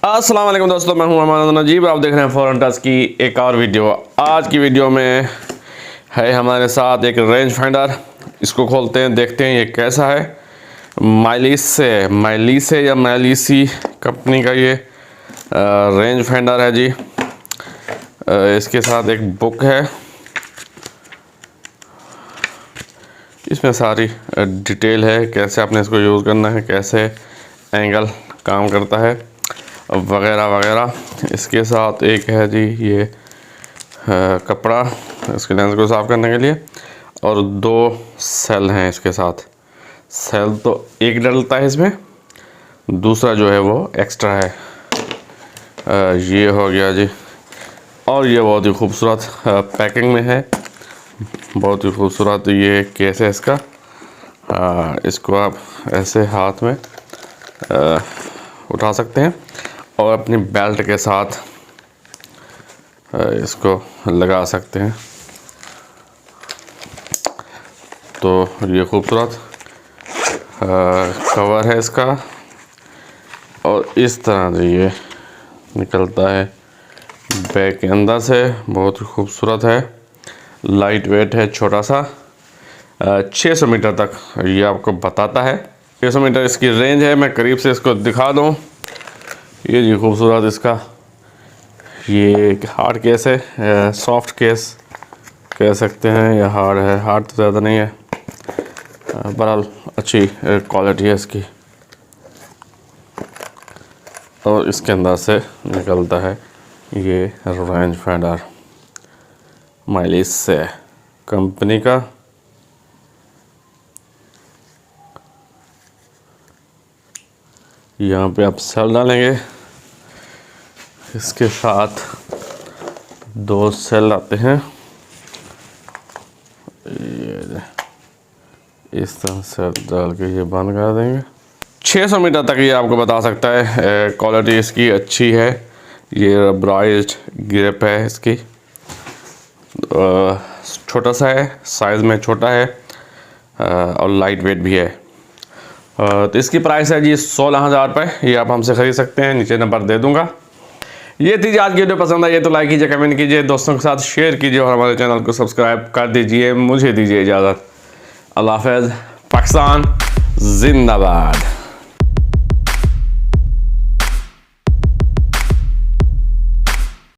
अस्सलाम वालेकुम दोस्तों, मैं हूं अमान नजीब। आप देख रहे हैं फॉरेन टच की एक और वीडियो। आज की वीडियो में है हमारे साथ एक रेंज फाइंडर। इसको खोलते हैं, देखते हैं ये कैसा है। माइलीसे या माइलीसी कंपनी का ये रेंज फाइंडर है जी। इसके साथ एक बुक है, इसमें सारी डिटेल है, कैसे आपने इसको यूज़ करना है, कैसे एंगल काम करता है वगैरह वगैरह। इसके साथ एक है जी ये कपड़ा इसके लेंस को साफ़ करने के लिए, और 2 सेल हैं इसके साथ। सेल तो एक डलता है इसमें, दूसरा जो है वो एक्स्ट्रा है। ये हो गया जी। और ये बहुत ही खूबसूरत पैकिंग में है, बहुत ही खूबसूरत ये केस है इसका। इसको आप ऐसे हाथ में उठा सकते हैं और अपनी बेल्ट के साथ इसको लगा सकते हैं। तो ये खूबसूरत कवर है इसका, और इस तरह से ये निकलता है बैग के अंदर से। बहुत ही खूबसूरत है, लाइट वेट है, छोटा सा। 600 मीटर तक ये आपको बताता है। 600 मीटर इसकी रेंज है। मैं करीब से इसको दिखा दूँ। ये जी खूबसूरत इसका ये एक हार्ड केस है, सॉफ्ट केस कह सकते हैं, या हार्ड है। हार्ड तो ज़्यादा नहीं है, बहरहाल अच्छी क्वालिटी है इसकी। और इसके अंदर से निकलता है ये रेंज फाइंडर माइलीसे कंपनी का। यहाँ पे आप सेल डालेंगे, इसके साथ 2 सेल आते हैं। ये इस तरह सेल डाल के ये बंद कर देंगे। 600 मीटर तक ये आपको बता सकता है। क्वालिटी इसकी अच्छी है। ये रबराइज्ड ग्रिप है इसकी। छोटा सा है, साइज़ में छोटा है, और लाइट वेट भी है। तो इसकी प्राइस है जी 16,000 रुपये। ये आप हमसे ख़रीद सकते हैं, नीचे नंबर दे दूंगा। ये थी आज की वीडियो। पसंद आई तो लाइक कीजिए, कमेंट कीजिए, दोस्तों के साथ शेयर कीजिए, और हमारे चैनल को सब्सक्राइब कर दीजिए। मुझे दीजिए इजाज़त। अल्लाह हाफ़िज़। पाकिस्तान जिंदाबाद।